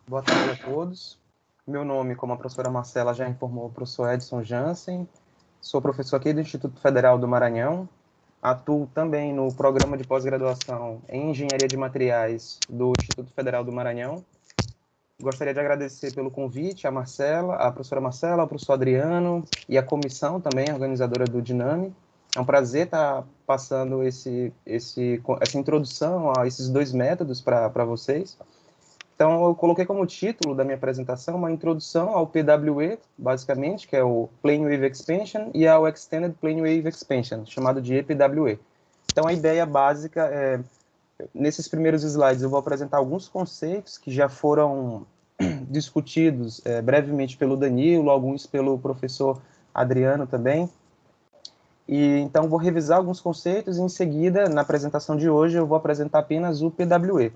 Boa tarde a todos. Meu nome, como a professora Marcela já informou, é o professor Edson Jansen. Sou professor aqui do Instituto Federal do Maranhão. Atuo também no programa de pós-graduação em Engenharia de Materiais do Instituto Federal do Maranhão. Gostaria de agradecer pelo convite a Marcela, a professora Marcela, ao professor Adriano e a comissão também, organizadora do Diname. É um prazer estar passando essa introdução a esses dois métodos para vocês. Então, eu coloquei como título da minha apresentação uma introdução ao PWE, basicamente, que é o Plane Wave Expansion, e ao Extended Plane Wave Expansion, chamado de EPWE. Então, a ideia básica é, nesses primeiros slides, eu vou apresentar alguns conceitos que já foram discutidos brevemente pelo Danilo, alguns pelo professor Adriano também. E, então, vou revisar alguns conceitos e, em seguida, na apresentação de hoje, eu vou apresentar apenas o PWE.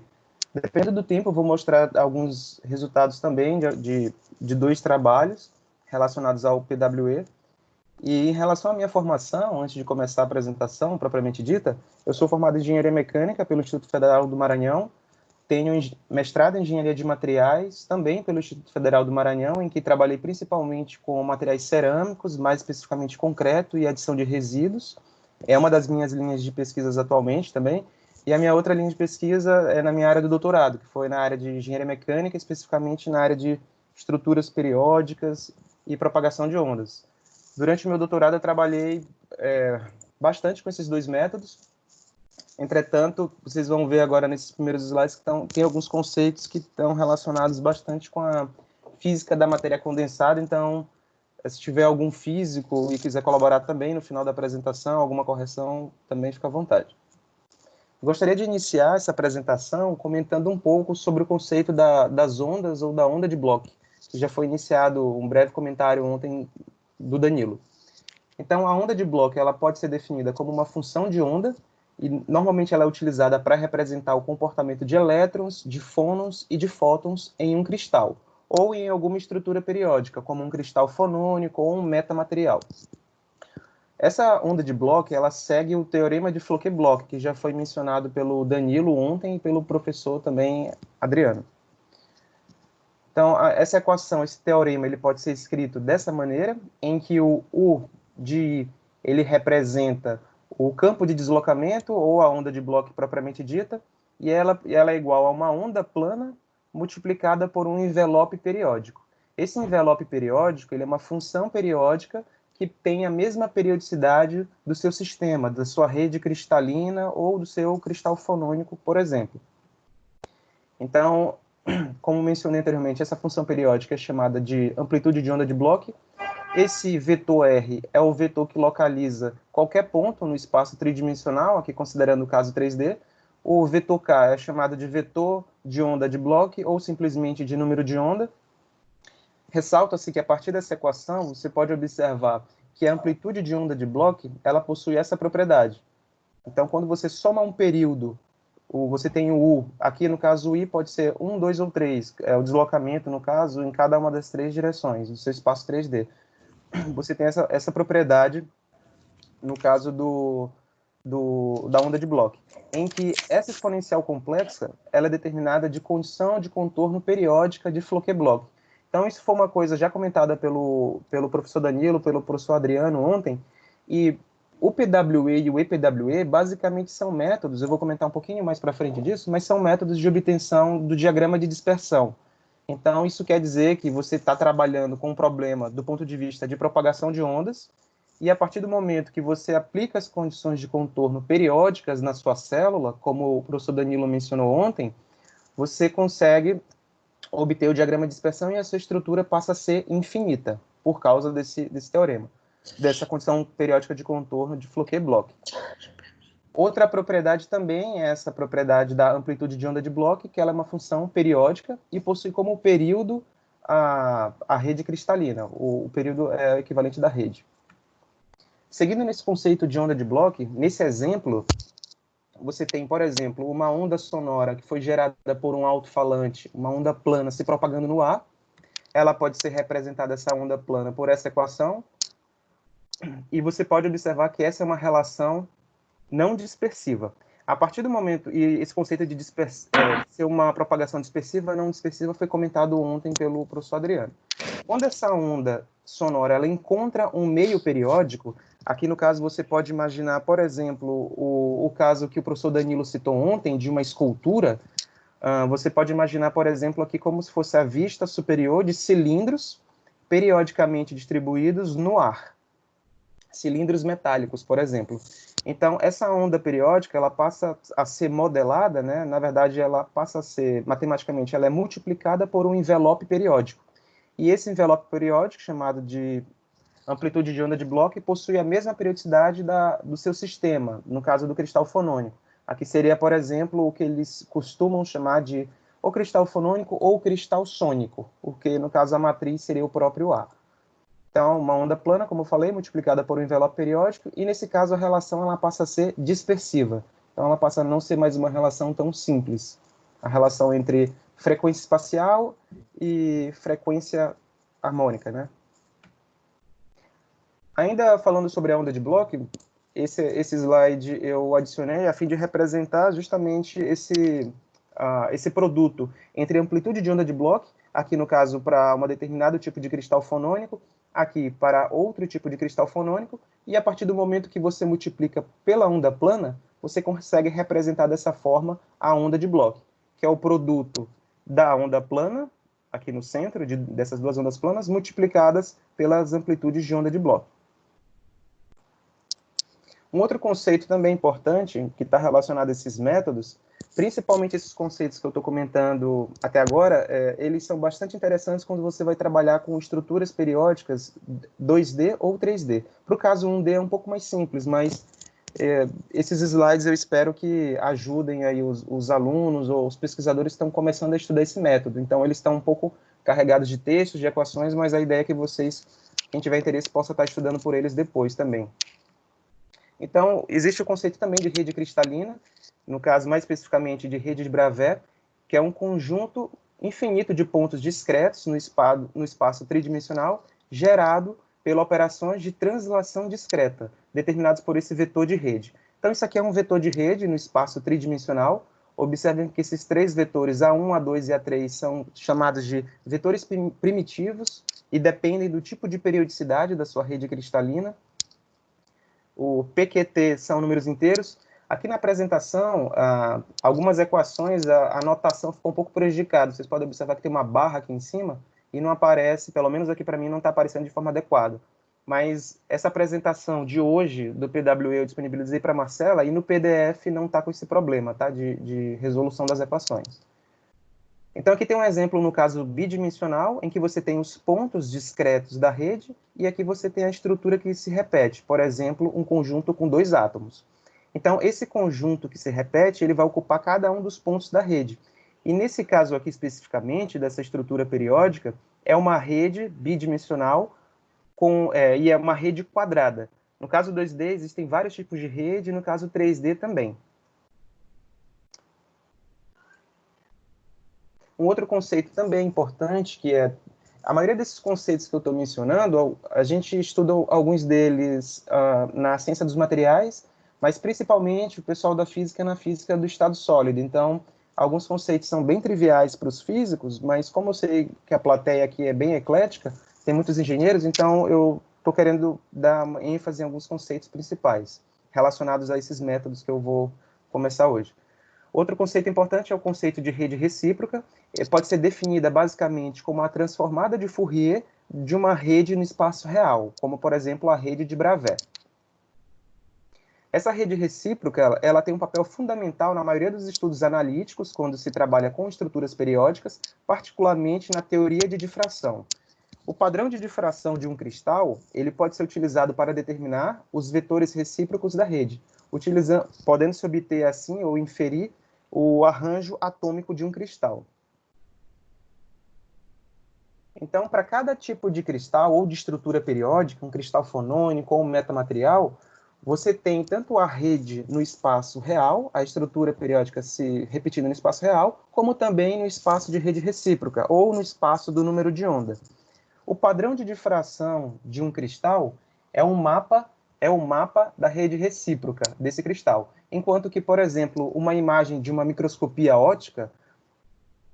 Dependendo do tempo, eu vou mostrar alguns resultados também de dois trabalhos relacionados ao PWE. E em relação à minha formação, antes de começar a apresentação propriamente dita, eu sou formado em Engenharia Mecânica pelo Instituto Federal do Maranhão, tenho mestrado em Engenharia de Materiais, também pelo Instituto Federal do Maranhão, em que trabalhei principalmente com materiais cerâmicos, mais especificamente concreto e adição de resíduos. É uma das minhas linhas de pesquisas atualmente também. E a minha outra linha de pesquisa é na minha área do doutorado, que foi na área de engenharia mecânica, especificamente na área de estruturas periódicas e propagação de ondas. Durante o meu doutorado, eu trabalhei bastante com esses dois métodos. Entretanto, vocês vão ver agora nesses primeiros slides que tem alguns conceitos que estão relacionados bastante com a física da matéria condensada. Então, se tiver algum físico e quiser colaborar também no final da apresentação, alguma correção, também fica à vontade. Gostaria de iniciar essa apresentação comentando um pouco sobre o conceito das ondas ou da onda de Bloch, que já foi iniciado um breve comentário ontem do Danilo. Então, a onda de Bloch ela pode ser definida como uma função de onda, e normalmente ela é utilizada para representar o comportamento de elétrons, de fônons e de fótons em um cristal, ou em alguma estrutura periódica, como um cristal fonônico ou um metamaterial. Essa onda de Bloch, ela segue o teorema de Floquet-Bloch, que já foi mencionado pelo Danilo ontem e pelo professor também Adriano. Então, essa equação, esse teorema, ele pode ser escrito dessa maneira, em que o U de I, ele representa o campo de deslocamento, ou a onda de Bloch propriamente dita, e ela é igual a uma onda plana multiplicada por um envelope periódico. Esse envelope periódico, ele é uma função periódica que tem a mesma periodicidade do seu sistema, da sua rede cristalina ou do seu cristal fonônico, por exemplo. Então, como mencionei anteriormente, essa função periódica é chamada de amplitude de onda de Bloch. Esse vetor R é o vetor que localiza qualquer ponto no espaço tridimensional, aqui considerando o caso 3D. O vetor K é chamado de vetor de onda de Bloch ou simplesmente de número de onda. Ressalta-se que a partir dessa equação você pode observar que a amplitude de onda de Bloch ela possui essa propriedade. Então, quando você soma um período, você tem o U, aqui no caso o I pode ser 1, 2 ou 3, é o deslocamento, no caso, em cada uma das três direções, do seu espaço 3D. Você tem essa propriedade no caso da onda de Bloch, em que essa exponencial complexa ela é determinada de condição de contorno periódica de Floquet-Bloch. Então, isso foi uma coisa já comentada pelo professor Danilo, pelo professor Adriano ontem, e o PWE e o EPWE basicamente são métodos, eu vou comentar um pouquinho mais para frente disso, mas são métodos de obtenção do diagrama de dispersão. Então, isso quer dizer que você está trabalhando com um problema do ponto de vista de propagação de ondas, e a partir do momento que você aplica as condições de contorno periódicas na sua célula, como o professor Danilo mencionou ontem, você consegue obter o diagrama de dispersão e a sua estrutura passa a ser infinita, por causa desse teorema, dessa condição periódica de contorno de Floquet-Bloch. Outra propriedade também é essa propriedade da amplitude de onda de Bloch, que ela é uma função periódica e possui como período a rede cristalina. O período é o equivalente da rede. Seguindo nesse conceito de onda de Bloch, nesse exemplo, você tem, por exemplo, uma onda sonora que foi gerada por um alto-falante, uma onda plana se propagando no ar. Ela pode ser representada, essa onda plana, por essa equação. E você pode observar que essa é uma relação não dispersiva. A partir do momento, e esse conceito de ser uma propagação dispersiva, não dispersiva, foi comentado ontem pelo professor Adriano. Quando essa onda sonora ela encontra um meio periódico, aqui no caso você pode imaginar, por exemplo, o caso que o professor Danilo citou ontem, de uma escultura, você pode imaginar, por exemplo, aqui como se fosse a vista superior de cilindros periodicamente distribuídos no ar. Cilindros metálicos, por exemplo. Então, essa onda periódica, ela passa a ser modelada, né? Na verdade, ela passa a ser, matematicamente, ela é multiplicada por um envelope periódico. E esse envelope periódico, chamado de amplitude de onda de Bloch, possui a mesma periodicidade do seu sistema, no caso do cristal fonônico. Aqui seria, por exemplo, o que eles costumam chamar de ou cristal fonônico ou cristal sônico, porque, no caso, a matriz seria o próprio A. Então, uma onda plana, como eu falei, multiplicada por um envelope periódico, e nesse caso a relação ela passa a ser dispersiva. Então, ela passa a não ser mais uma relação tão simples. A relação entre frequência espacial e frequência harmônica, né? Ainda falando sobre a onda de Bloch, esse slide eu adicionei a fim de representar justamente esse produto entre amplitude de onda de Bloch, aqui no caso para um determinado tipo de cristal fonônico, aqui para outro tipo de cristal fonônico, e a partir do momento que você multiplica pela onda plana, você consegue representar dessa forma a onda de Bloch, que é o produto da onda plana, aqui no centro dessas duas ondas planas, multiplicadas pelas amplitudes de onda de Bloch. Um outro conceito também importante, que está relacionado a esses métodos, principalmente esses conceitos que eu estou comentando até agora, eles são bastante interessantes quando você vai trabalhar com estruturas periódicas 2D ou 3D. Para o caso 1D é um pouco mais simples, mas esses slides eu espero que ajudem aí os alunos ou os pesquisadores que estão começando a estudar esse método. Então, eles estão um pouco carregados de textos, de equações, mas a ideia é que vocês, quem tiver interesse, possa estar estudando por eles depois também. Então, existe o conceito também de rede cristalina, no caso mais especificamente de rede de Bravais, que é um conjunto infinito de pontos discretos no espaço tridimensional, gerado pelas operações de translação discreta, determinados por esse vetor de rede. Então, isso aqui é um vetor de rede no espaço tridimensional. Observem que esses três vetores, A1, A2 e A3, são chamados de vetores primitivos e dependem do tipo de periodicidade da sua rede cristalina. O PQT são números inteiros. Aqui na apresentação, algumas equações, a notação ficou um pouco prejudicada. Vocês podem observar que tem uma barra aqui em cima e não aparece, pelo menos aqui para mim, não está aparecendo de forma adequada. Mas essa apresentação de hoje, do PWE, eu disponibilizei para a Marcela, e no PDF não está com esse problema, tá? De resolução das equações. Então, aqui tem um exemplo no caso bidimensional, em que você tem os pontos discretos da rede, e aqui você tem a estrutura que se repete, por exemplo, um conjunto com dois átomos. Então, esse conjunto que se repete, ele vai ocupar cada um dos pontos da rede. E nesse caso aqui especificamente, dessa estrutura periódica, é uma rede bidimensional e é uma rede quadrada. No caso 2D, existem vários tipos de rede, no caso 3D também. Um outro conceito também importante, que é a maioria desses conceitos que eu estou mencionando, a gente estuda alguns deles na ciência dos materiais, mas principalmente o pessoal da física na física do estado sólido. Então, alguns conceitos são bem triviais para os físicos, mas como eu sei que a plateia aqui é bem eclética, tem muitos engenheiros, então eu estou querendo dar ênfase em alguns conceitos principais relacionados a esses métodos que eu vou começar hoje. Outro conceito importante é o conceito de rede recíproca. Pode ser definida basicamente como a transformada de Fourier de uma rede no espaço real, como, por exemplo, a rede de Bravais. Essa rede recíproca, ela tem um papel fundamental na maioria dos estudos analíticos, quando se trabalha com estruturas periódicas, particularmente na teoria de difração. O padrão de difração de um cristal, ele pode ser utilizado para determinar os vetores recíprocos da rede, podendo-se obter assim ou inferir o arranjo atômico de um cristal. Então, para cada tipo de cristal ou de estrutura periódica, um cristal fonônico ou um metamaterial, você tem tanto a rede no espaço real, a estrutura periódica se repetindo no espaço real, como também no espaço de rede recíproca, ou no espaço do número de onda. O padrão de difração de um cristal é um mapa é o mapa da rede recíproca desse cristal. Enquanto que, por exemplo, uma imagem de uma microscopia óptica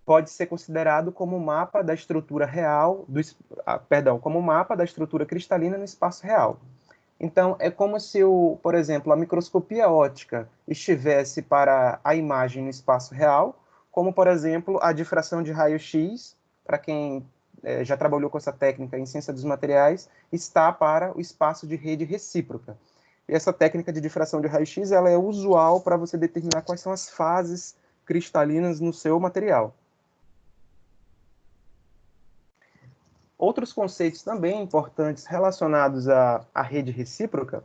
pode ser considerado como o mapa da estrutura real, como o mapa da estrutura cristalina no espaço real. Então, é como se, por exemplo, a microscopia óptica estivesse para a imagem no espaço real, como, por exemplo, a difração de raio-x, para quem já trabalhou com essa técnica em ciência dos materiais, está para o espaço de rede recíproca. E essa técnica de difração de raio-x ela é usual para você determinar quais são as fases cristalinas no seu material. Outros conceitos também importantes relacionados à rede recíproca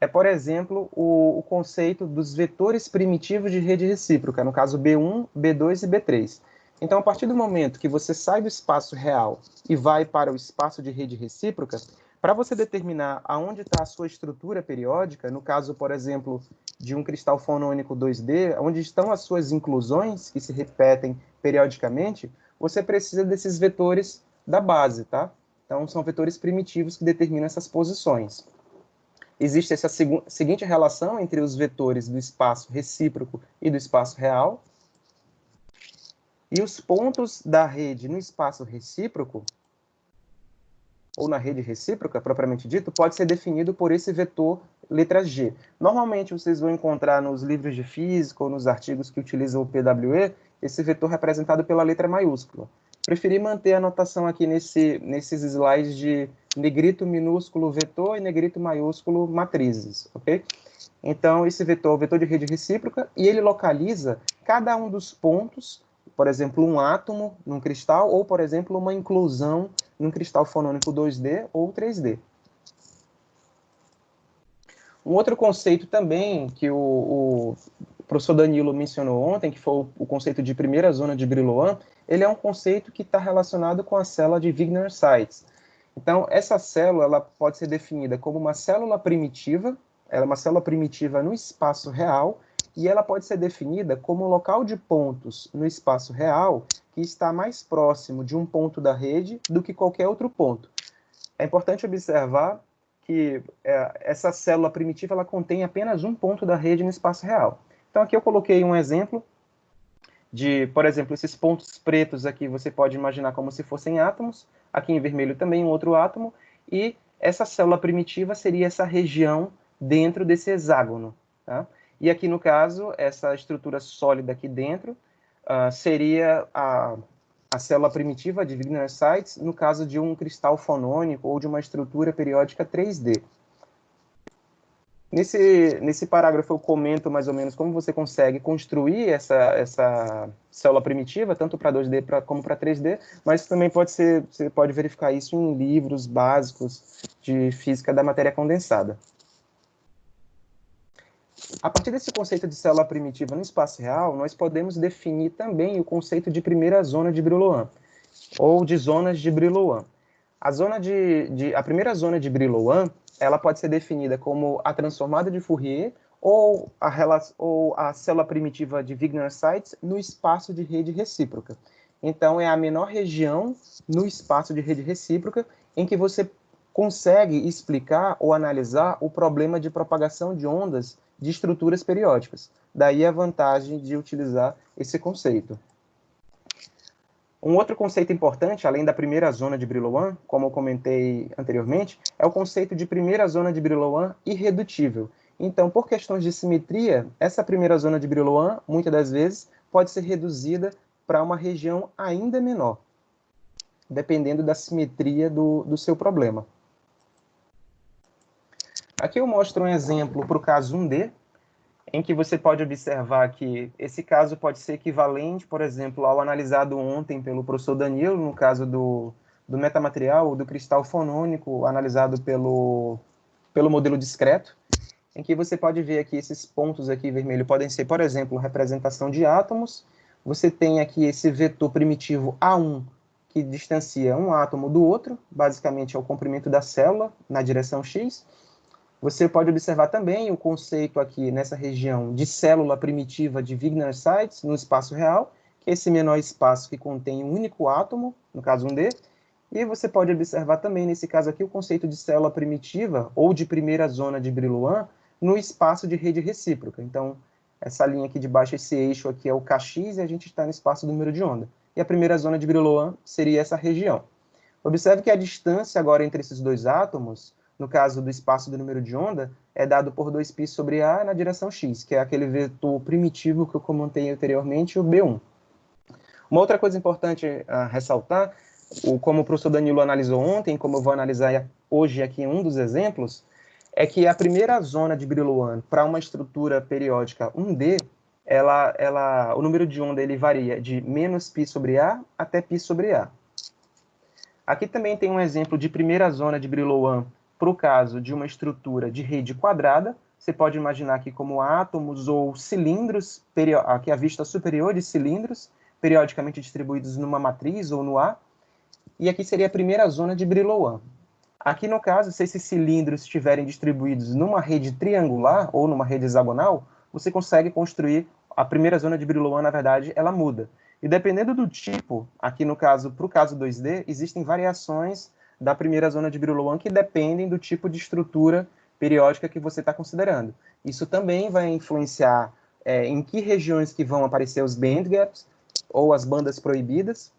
é, por exemplo, o conceito dos vetores primitivos de rede recíproca, no caso B1, B2 e B3. Então, a partir do momento que você sai do espaço real e vai para o espaço de rede recíproca, para você determinar aonde está a sua estrutura periódica, no caso, por exemplo, de um cristal fonônico 2D, onde estão as suas inclusões, que se repetem periodicamente, você precisa desses vetores da base, tá? Então, são vetores primitivos que determinam essas posições. Existe essa seguinte relação entre os vetores do espaço recíproco e do espaço real. E os pontos da rede no espaço recíproco, ou na rede recíproca, propriamente dito, pode ser definido por esse vetor letra G. Normalmente, vocês vão encontrar nos livros de física ou nos artigos que utilizam o PWE, esse vetor representado pela letra maiúscula. Preferi manter a anotação aqui nesses slides de negrito minúsculo vetor e negrito maiúsculo matrizes, ok? Então, esse vetor é o vetor de rede recíproca e ele localiza cada um dos pontos, por exemplo, um átomo num cristal ou, por exemplo, uma inclusão num cristal fonônico 2D ou 3D. Um outro conceito também que o professor Danilo mencionou ontem, que foi o conceito de primeira zona de Brillouin, ele é um conceito que está relacionado com a célula de Wigner-Seitz. Então, essa célula ela pode ser definida como uma célula primitiva, ela é uma célula primitiva no espaço real, e ela pode ser definida como um local de pontos no espaço real que está mais próximo de um ponto da rede do que qualquer outro ponto. É importante observar que essa célula primitiva ela contém apenas um ponto da rede no espaço real. Então, aqui eu coloquei um exemplo de, por exemplo, esses pontos pretos aqui você pode imaginar como se fossem átomos, aqui em vermelho também um outro átomo, e essa célula primitiva seria essa região dentro desse hexágono, tá? E aqui, no caso, essa estrutura sólida aqui dentro seria a célula primitiva de Wigner-Seitz, no caso de um cristal fonônico ou de uma estrutura periódica 3D. Nesse parágrafo eu comento mais ou menos como você consegue construir essa célula primitiva, tanto para 2D como para 3D, mas também você pode verificar isso em livros básicos de física da matéria condensada. A partir desse conceito de célula primitiva no espaço real, nós podemos definir também o conceito de primeira zona de Brillouin, ou de zonas de Brillouin. A primeira zona de Brillouin, ela pode ser definida como a transformada de Fourier ou a célula primitiva de Wigner-Seitz no espaço de rede recíproca. Então, é a menor região no espaço de rede recíproca em que você consegue explicar ou analisar o problema de propagação de ondas de estruturas periódicas. Daí a vantagem de utilizar esse conceito. Um outro conceito importante, além da primeira zona de Brillouin, como eu comentei anteriormente, é o conceito de primeira zona de Brillouin irredutível. Então, por questões de simetria, essa primeira zona de Brillouin, muitas das vezes, pode ser reduzida para uma região ainda menor, dependendo da simetria do seu problema. Aqui eu mostro um exemplo para o caso 1D, em que você pode observar que esse caso pode ser equivalente, por exemplo, ao analisado ontem pelo professor Danilo, no caso do metamaterial, ou do cristal fonônico, analisado pelo modelo discreto, em que você pode ver aqui esses pontos aqui vermelho podem ser, por exemplo, representação de átomos. Você tem aqui esse vetor primitivo A1, que distancia um átomo do outro, basicamente é o comprimento da célula na direção X. Você pode observar também o conceito aqui nessa região de célula primitiva de Wigner-Seitz no espaço real, que é esse menor espaço que contém um único átomo, no caso 1D, E você pode observar também, nesse caso aqui, o conceito de célula primitiva ou de primeira zona de Brillouin no espaço de rede recíproca. Então, essa linha aqui de baixo, esse eixo aqui é o Kx e a gente está no espaço do número de onda. E a primeira zona de Brillouin seria essa região. Observe que a distância agora entre esses dois átomos, no caso do espaço do número de onda, é dado por 2π sobre A na direção x, que é aquele vetor primitivo que eu comentei anteriormente, o B1. Uma outra coisa importante a ressaltar, como o professor Danilo analisou ontem, como eu vou analisar hoje aqui em um dos exemplos, é que a primeira zona de Brillouin para uma estrutura periódica 1D, o número de onda ele varia de menos π sobre A até π sobre A. Aqui também tem um exemplo de primeira zona de Brillouin para o caso de uma estrutura de rede quadrada. Você pode imaginar aqui como átomos ou cilindros, aqui a vista superior de cilindros, periodicamente distribuídos numa matriz ou no A. E aqui seria a primeira zona de Brillouin. Aqui, no caso, se esses cilindros estiverem distribuídos numa rede triangular ou numa rede hexagonal, você consegue construir a primeira zona de Brillouin, na verdade, ela muda. E dependendo do tipo, aqui no caso, para o caso 2D, existem variações da primeira zona de Brillouin que dependem do tipo de estrutura periódica que você está considerando. Isso também vai influenciar em que regiões que vão aparecer os band gaps ou as bandas proibidas,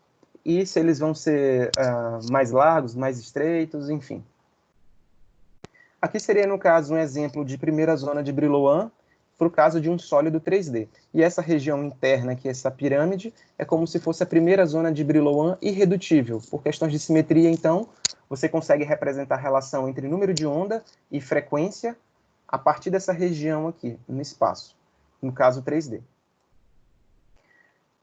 e se eles vão ser mais largos, mais estreitos, enfim. Aqui seria, no caso, um exemplo de primeira zona de Brillouin para o caso de um sólido 3D. E essa região interna, aqui, essa pirâmide, é como se fosse a primeira zona de Brillouin irredutível. Por questões de simetria, então, você consegue representar a relação entre número de onda e frequência a partir dessa região aqui, no espaço, no caso 3D.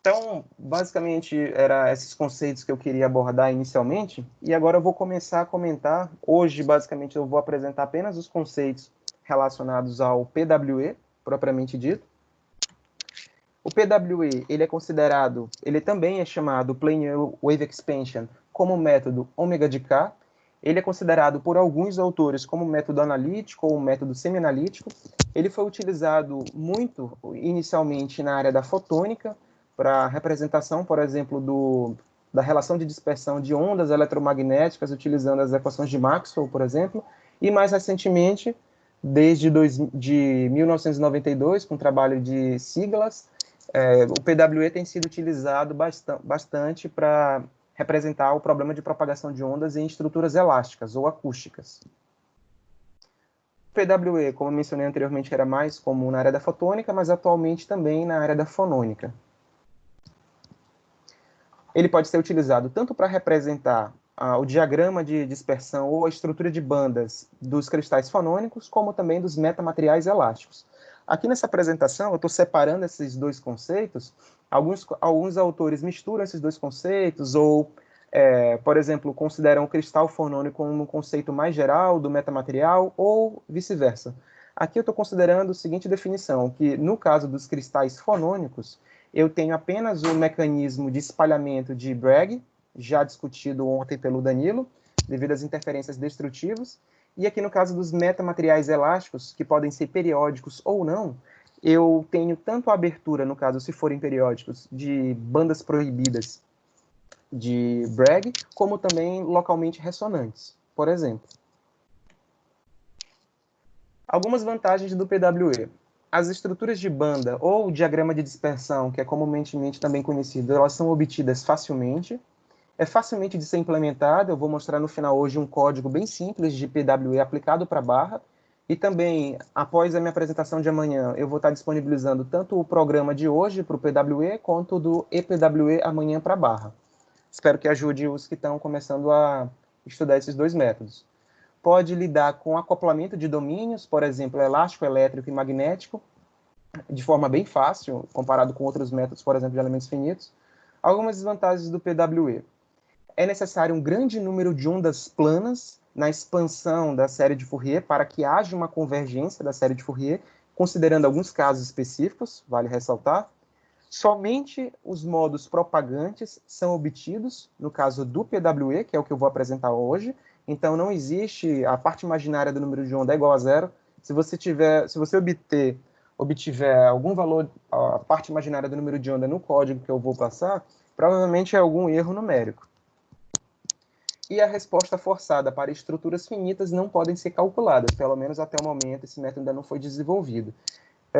Então, basicamente, eram esses conceitos que eu queria abordar inicialmente, e agora eu vou começar a comentar. Hoje, basicamente, eu vou apresentar apenas os conceitos relacionados ao PWE, propriamente dito. O PWE, ele é considerado, ele também é chamado Plane Wave Expansion como método ômega de K. Ele é considerado por alguns autores como método analítico ou método semi-analítico. Ele foi utilizado muito inicialmente na área da fotônica, para representação, por exemplo, da relação de dispersão de ondas eletromagnéticas, utilizando as equações de Maxwell, por exemplo, e mais recentemente, desde 1992, com o trabalho de Siglas, o PWE tem sido utilizado bastante para representar o problema de propagação de ondas em estruturas elásticas ou acústicas. O PWE, como eu mencionei anteriormente, era mais comum na área da fotônica, mas atualmente também na área da fonônica. Ele pode ser utilizado tanto para representar o diagrama de dispersão ou a estrutura de bandas dos cristais fonônicos, como também dos metamateriais elásticos. Aqui nessa apresentação, eu estou separando esses dois conceitos. Alguns autores misturam esses dois conceitos, ou, por exemplo, consideram o cristal fonônico como um conceito mais geral do metamaterial, ou vice-versa. Aqui eu estou considerando a seguinte definição, que no caso dos cristais fonônicos, eu tenho apenas o mecanismo de espalhamento de Bragg, já discutido ontem pelo Danilo, devido às interferências destrutivas. E aqui no caso dos metamateriais elásticos, que podem ser periódicos ou não, eu tenho tanto a abertura, no caso, se forem periódicos, de bandas proibidas de Bragg, como também localmente ressonantes, por exemplo. Algumas vantagens do PWE. As estruturas de banda ou diagrama de dispersão, que é comumente também conhecido, elas são obtidas facilmente. É facilmente de ser implementada. Eu vou mostrar no final hoje um código bem simples de PWE aplicado para barra. E também, após a minha apresentação de amanhã, eu vou estar disponibilizando tanto o programa de hoje para o PWE, quanto do EPWE amanhã para barra. Espero que ajude os que estão começando a estudar esses dois métodos. Pode lidar com acoplamento de domínios, por exemplo, elástico, elétrico e magnético, de forma bem fácil, comparado com outros métodos, por exemplo, de elementos finitos. Algumas desvantagens do PWE. É necessário um grande número de ondas planas na expansão da série de Fourier para que haja uma convergência da série de Fourier, considerando alguns casos específicos, vale ressaltar. Somente os modos propagantes são obtidos, no caso do PWE, que é o que eu vou apresentar hoje. Então, não existe a parte imaginária do número de onda é igual a zero. Se você obtiver algum valor, a parte imaginária do número de onda no código que eu vou passar, provavelmente é algum erro numérico. e a resposta forçada para estruturas finitas não podem ser calculadas, pelo menos até o momento esse método ainda não foi desenvolvido.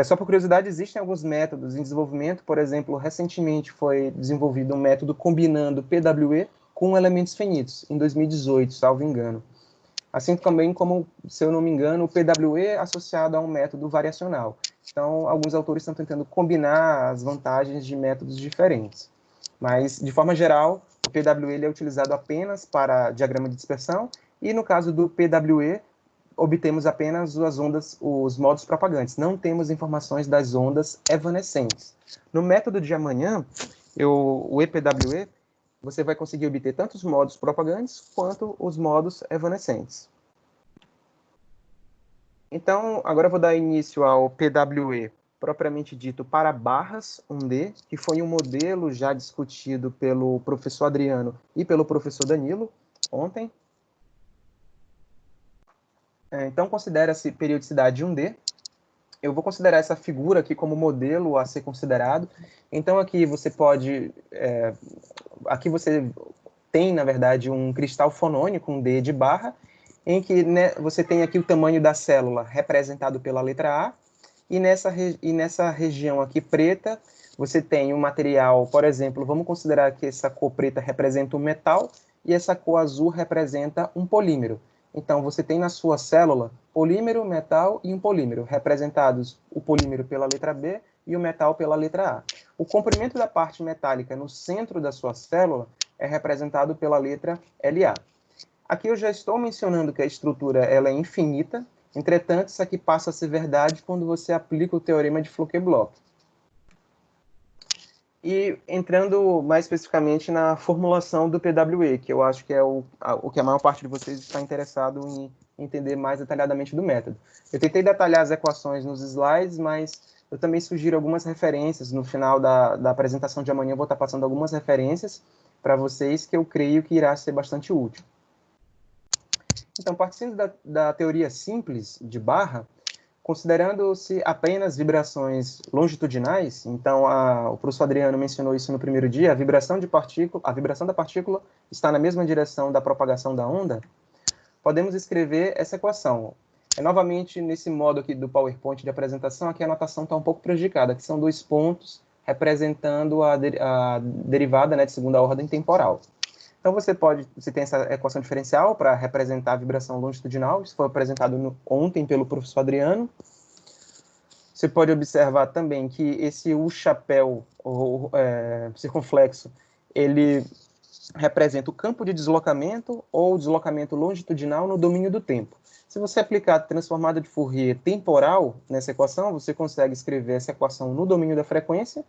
Só por curiosidade, existem alguns métodos em desenvolvimento, por exemplo, recentemente foi desenvolvido um método combinando PWE com elementos finitos, em 2018, salvo engano. Assim também como, se eu não me engano, o PWE associado a um método variacional. Então, alguns autores estão tentando combinar as vantagens de métodos diferentes. Mas, de forma geral, o PWE ele é utilizado apenas para diagrama de dispersão, e no caso do PWE, obtemos apenas as ondas, os modos propagantes. Não temos informações das ondas evanescentes. No método de amanhã, o EPWE, você vai conseguir obter tanto os modos propagantes quanto os modos evanescentes. Então, agora eu vou dar início ao PWE propriamente dito para barras 1D, que foi um modelo já discutido pelo professor Adriano e pelo professor Danilo ontem. Então, considera-se periodicidade 1D. Eu vou considerar essa figura aqui como modelo a ser considerado. Então, aqui você pode... aqui você tem, na verdade, um cristal fonônico, um D de barra, em que, né, você tem aqui o tamanho da célula representado pela letra A, e nessa região aqui preta, você tem um material, por exemplo, vamos considerar que essa cor preta representa um metal, e essa cor azul representa um polímero. Então, você tem na sua célula polímero, metal e um polímero, representados o polímero pela letra B e o metal pela letra A. O comprimento da parte metálica no centro da sua célula é representado pela letra LA. Aqui eu já estou mencionando que a estrutura ela é infinita, entretanto, isso aqui passa a ser verdade quando você aplica o teorema de Fouquet-Bloch. E entrando mais especificamente na formulação do PWE, que eu acho que é o que a maior parte de vocês está interessado em entender mais detalhadamente do método. Eu tentei detalhar as equações nos slides, mas eu também sugiro algumas referências. No final da apresentação de amanhã eu vou estar passando algumas referências para vocês que eu creio que irá ser bastante útil. Então, partindo da teoria simples de barra, considerando-se apenas vibrações longitudinais, então o professor Adriano mencionou isso no primeiro dia, a vibração da partícula está na mesma direção da propagação da onda, podemos escrever essa equação. Novamente, nesse modo aqui do PowerPoint de apresentação, aqui a notação está um pouco prejudicada, que são dois pontos representando a derivada, né, de segunda ordem temporal. Então, você tem essa equação diferencial para representar a vibração longitudinal. Isso foi apresentado ontem pelo professor Adriano. Você pode observar também que esse U-chapéu, circunflexo, ele representa o campo de deslocamento ou deslocamento longitudinal no domínio do tempo. Se você aplicar a transformada de Fourier temporal nessa equação, você consegue escrever essa equação no domínio da frequência.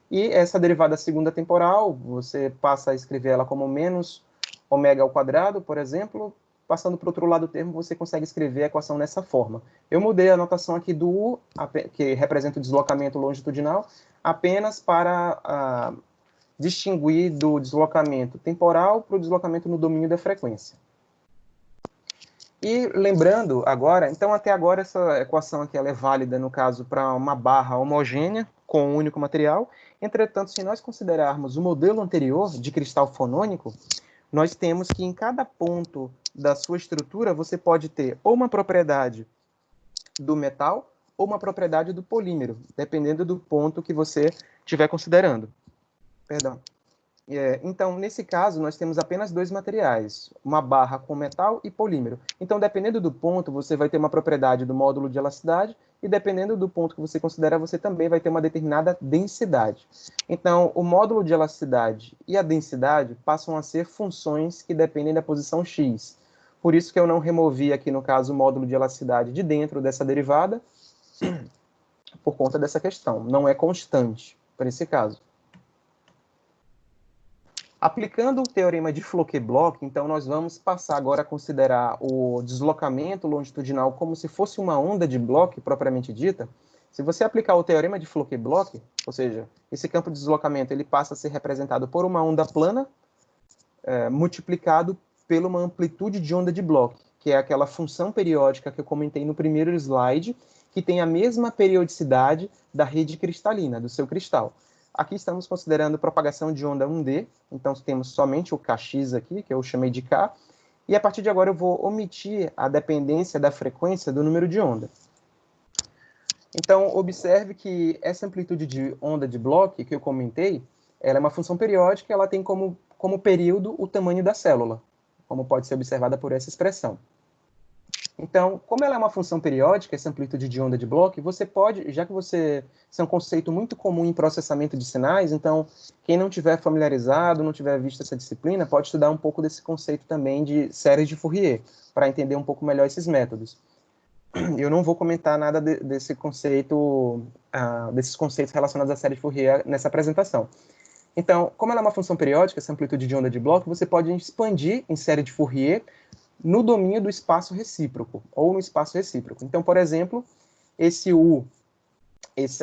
E essa derivada segunda temporal, você passa a escrever ela como menos ômega ao quadrado, por exemplo. Passando para o outro lado do termo, você consegue escrever a equação nessa forma. Eu mudei a notação aqui do U, que representa o deslocamento longitudinal, apenas para distinguir do deslocamento temporal para o deslocamento no domínio da frequência. E lembrando agora, então até agora essa equação aqui ela é válida, no caso, para uma barra homogênea com um único material. Entretanto, se nós considerarmos o modelo anterior de cristal fonônico, nós temos que em cada ponto da sua estrutura você pode ter ou uma propriedade do metal ou uma propriedade do polímero, dependendo do ponto que você estiver considerando. Perdão. Então, nesse caso, nós temos apenas dois materiais, uma barra com metal e polímero. Então, dependendo do ponto, você vai ter uma propriedade do módulo de elasticidade e, dependendo do ponto que você considera, você também vai ter uma determinada densidade. Então, o módulo de elasticidade e a densidade passam a ser funções que dependem da posição x. Por isso que eu não removi aqui, no caso, o módulo de elasticidade de dentro dessa derivada, por conta dessa questão. Não é constante, para esse caso. Aplicando o teorema de Fouquet-Bloch, então nós vamos passar agora a considerar o deslocamento longitudinal como se fosse uma onda de Bloch, propriamente dita. Se você aplicar o teorema de Fouquet-Bloch, ou seja, esse campo de deslocamento ele passa a ser representado por uma onda plana multiplicado por uma amplitude de onda de Bloch, que é aquela função periódica que eu comentei no primeiro slide, que tem a mesma periodicidade da rede cristalina, do seu cristal. aqui estamos considerando propagação de onda 1D, então temos somente o Kx aqui, que eu chamei de K, e a partir de agora eu vou omitir a dependência da frequência do número de onda. Então, observe que essa amplitude de onda de Bloch, que eu comentei, ela é uma função periódica, ela tem como período o tamanho da célula, como pode ser observada por essa expressão. Então, como ela é uma função periódica, essa amplitude de onda de Bloch, você pode, já que isso é um conceito muito comum em processamento de sinais, então, quem não tiver familiarizado, não tiver visto essa disciplina, pode estudar um pouco desse conceito também de séries de Fourier, para entender um pouco melhor esses métodos. Eu não vou comentar nada desses conceitos relacionados à série de Fourier nessa apresentação. Então, como ela é uma função periódica, essa amplitude de onda de Bloch, você pode expandir em série de Fourier no domínio do espaço recíproco, ou no espaço recíproco. Então, por exemplo, essa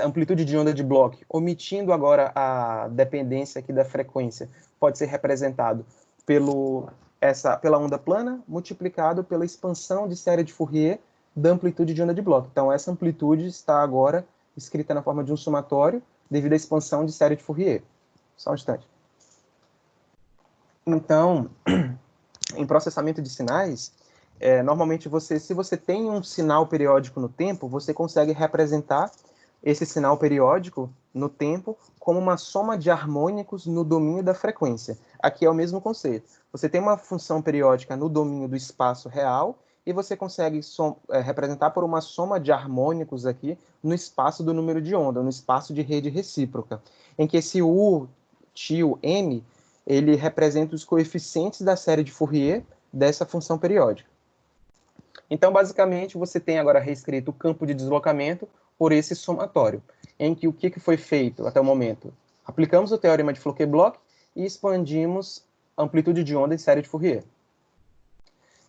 amplitude de onda de Bloch, omitindo agora a dependência aqui da frequência, pode ser representado pela onda plana, multiplicado pela expansão de série de Fourier da amplitude de onda de Bloch. Então, essa amplitude está agora escrita na forma de um somatório devido à expansão de série de Fourier. Só um instante. Então, em processamento de sinais, normalmente se você tem um sinal periódico no tempo, você consegue representar esse sinal periódico no tempo como uma soma de harmônicos no domínio da frequência. Aqui é o mesmo conceito. Você tem uma função periódica no domínio do espaço real e você consegue representar por uma soma de harmônicos aqui no espaço do número de onda, no espaço de rede recíproca, em que esse U, tio, M, ele representa os coeficientes da série de Fourier dessa função periódica. Então, basicamente, você tem agora reescrito o campo de deslocamento por esse somatório, em que o que foi feito até o momento? Aplicamos o teorema de Floquet-Bloch e expandimos a amplitude de onda em série de Fourier.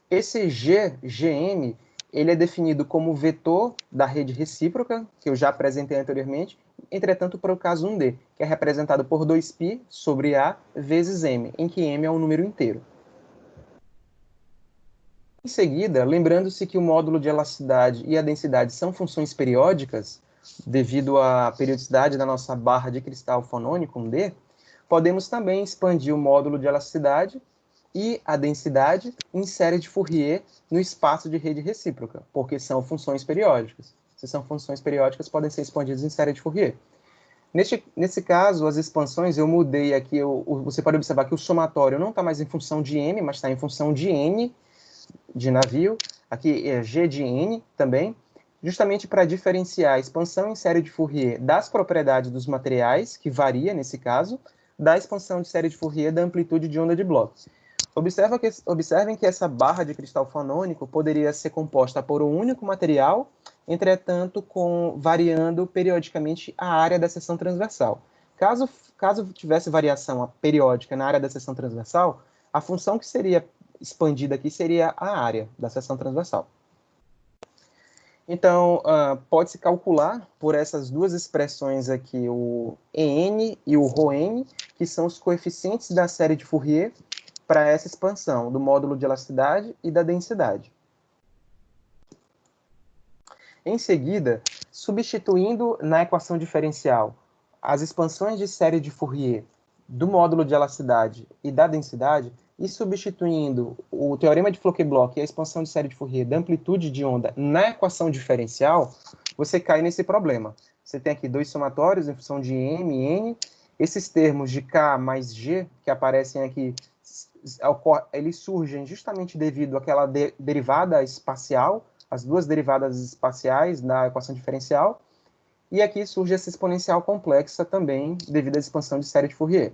Esse GM, ele é definido como vetor da rede recíproca, que eu já apresentei anteriormente, entretanto, para o caso 1D, que é representado por 2π sobre A vezes M, em que M é um número inteiro. Em seguida, lembrando-se que o módulo de elasticidade e a densidade são funções periódicas, devido à periodicidade da nossa barra de cristal fonônico 1D, podemos também expandir o módulo de elasticidade e a densidade em série de Fourier no espaço de rede recíproca, porque são funções periódicas. Se são funções periódicas, podem ser expandidas em série de Fourier. Nesse caso, as expansões, eu mudei aqui, você pode observar que o somatório não está mais em função de M, mas está em função de N, de navio, aqui é G de N também, justamente para diferenciar a expansão em série de Fourier das propriedades dos materiais, que varia nesse caso, da expansão de série de Fourier da amplitude de onda de Bloch. Observem que essa barra de cristal fonônico poderia ser composta por um único material, entretanto, variando periodicamente a área da seção transversal. Caso tivesse variação periódica na área da seção transversal, a função que seria expandida aqui seria a área da seção transversal. Então, pode-se calcular por essas duas expressões aqui, o EN e o ρn, que são os coeficientes da série de Fourier para essa expansão do módulo de elasticidade e da densidade. Em seguida, substituindo na equação diferencial as expansões de série de Fourier do módulo de elasticidade e da densidade, e substituindo o teorema de Floquet-Bloch e a expansão de série de Fourier da amplitude de onda na equação diferencial, você cai nesse problema. Você tem aqui dois somatórios em função de M e N. Esses termos de K mais G, que aparecem aqui, eles surgem justamente devido àquela derivada espacial, as duas derivadas espaciais da equação diferencial, e aqui surge essa exponencial complexa também devido à expansão de série de Fourier.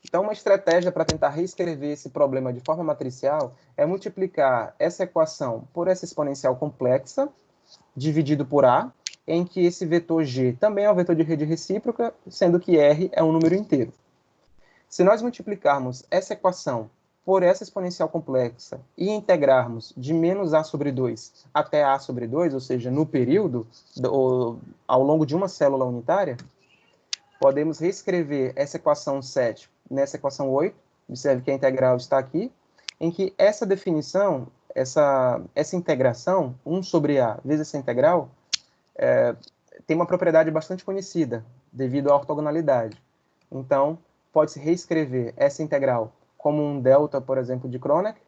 Então, uma estratégia para tentar reescrever esse problema de forma matricial é multiplicar essa equação por essa exponencial complexa, dividido por A, em que esse vetor G também é um vetor de rede recíproca, sendo que R é um número inteiro. Se nós multiplicarmos essa equação por essa exponencial complexa e integrarmos de menos A sobre 2 até A sobre 2, ou seja, no período, ao longo de uma célula unitária, podemos reescrever essa equação 7 nessa equação 8, observe que a integral está aqui, em que essa definição, essa integração, 1 sobre A vezes essa integral, tem uma propriedade bastante conhecida, devido à ortogonalidade. Então, pode-se reescrever essa integral como um delta, por exemplo, de Kronecker,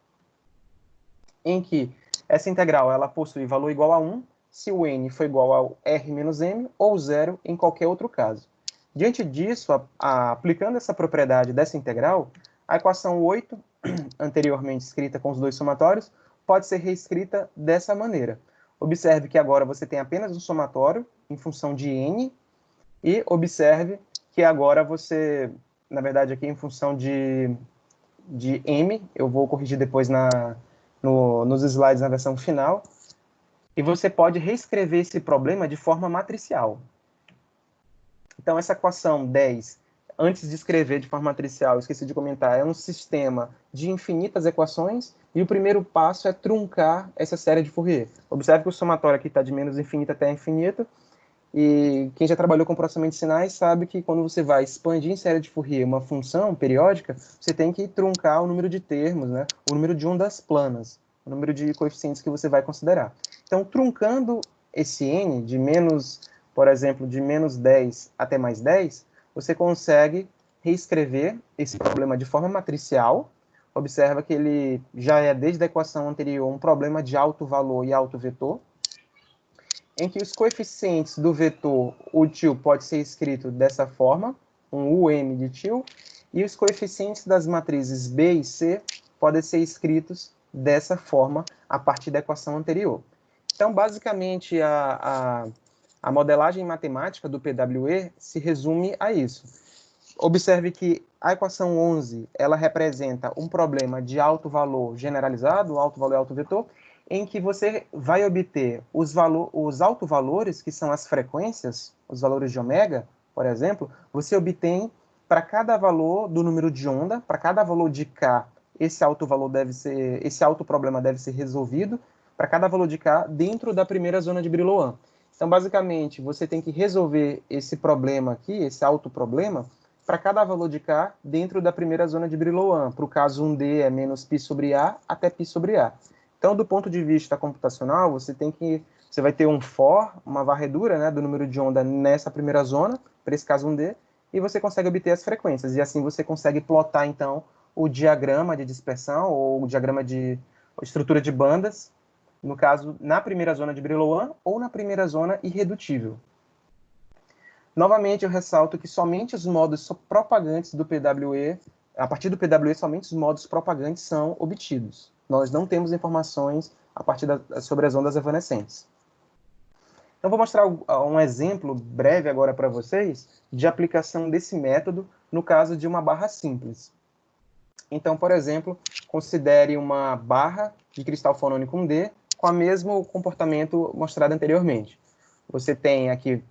em que essa integral ela possui valor igual a 1 se o n for igual ao r menos m ou 0 em qualquer outro caso. Diante disso, aplicando essa propriedade dessa integral, a equação 8, anteriormente escrita com os dois somatórios, pode ser reescrita dessa maneira. Observe que agora você tem apenas um somatório em função de n, e observe que agora você, na verdade, aqui em função de m, eu vou corrigir depois nos slides na versão final, e você pode reescrever esse problema de forma matricial. Então, essa equação 10, antes de escrever de forma matricial, esqueci de comentar, é um sistema de infinitas equações, e o primeiro passo é truncar essa série de Fourier. Observe que o somatório aqui está de menos infinito até infinito, e quem já trabalhou com processamento de sinais sabe que quando você vai expandir em série de Fourier uma função periódica, você tem que truncar o número de termos, né? O número de ondas planas, o número de coeficientes que você vai considerar. Então, truncando esse n de menos, por exemplo, de menos 10 até mais 10, você consegue reescrever esse problema de forma matricial. Observa que ele já é, desde a equação anterior, um problema de alto valor e alto vetor, em que os coeficientes do vetor, o tio pode ser escrito dessa forma, um UM de tio, e os coeficientes das matrizes B e C podem ser escritos dessa forma a partir da equação anterior. Então, basicamente, a modelagem matemática do PWE se resume a isso. Observe que a equação 11, ela representa um problema de alto valor generalizado, alto valor e alto vetor, em que você vai obter os autovalores, que são as frequências, os valores de ômega, por exemplo, você obtém para cada valor do número de onda, para cada valor de K, esse autoproblema deve ser resolvido, para cada valor de K dentro da primeira zona de Brillouin. Então, basicamente, você tem que resolver esse problema aqui, esse autoproblema, para cada valor de K dentro da primeira zona de Brillouin. Para o caso 1D é menos π sobre A até π sobre A. Então, do ponto de vista computacional, você vai ter um for, uma varredura, né, do número de onda nessa primeira zona, para esse caso 1D, e você consegue obter as frequências. E assim você consegue plotar, então, o diagrama de dispersão, ou o diagrama de estrutura de bandas, no caso, na primeira zona de Brillouin ou na primeira zona irredutível. Novamente, eu ressalto que somente os modos propagantes do PWE, a partir do PWE, somente os modos propagantes são obtidos. Nós não temos informações a partir sobre as ondas evanescentes. Então, vou mostrar um exemplo breve agora para vocês de aplicação desse método no caso de uma barra simples. Então, por exemplo, considere uma barra de cristal fonônico 1D com o mesmo comportamento mostrado anteriormente. Você tem aqui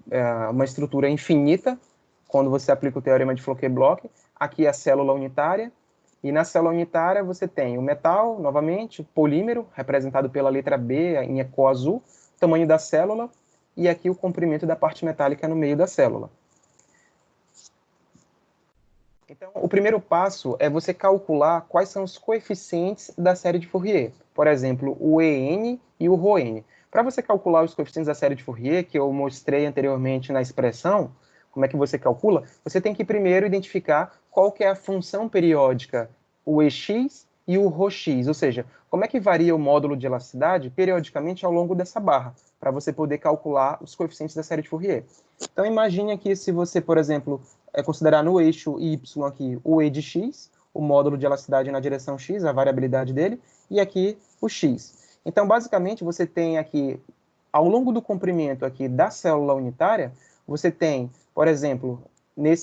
uma estrutura infinita, quando você aplica o teorema de Floquet-Bloch, aqui a célula unitária, e na célula unitária você tem o metal, novamente, polímero, representado pela letra B em cor azul, tamanho da célula, e aqui o comprimento da parte metálica no meio da célula. Então, o primeiro passo é você calcular quais são os coeficientes da série de Fourier. Por exemplo, o EN e o ρn. Para você calcular os coeficientes da série de Fourier, que eu mostrei anteriormente na expressão, como é que você calcula? Você tem que primeiro identificar qual que é a função periódica, o EX e o ρx, ou seja, como é que varia o módulo de elasticidade periodicamente ao longo dessa barra, para você poder calcular os coeficientes da série de Fourier. Então, imagine aqui se você, por exemplo, considerar no eixo Y aqui o E de x, o módulo de elasticidade na direção x, a variabilidade dele, e aqui o x. Então, basicamente, você tem aqui, ao longo do comprimento aqui da célula unitária, você tem, por exemplo,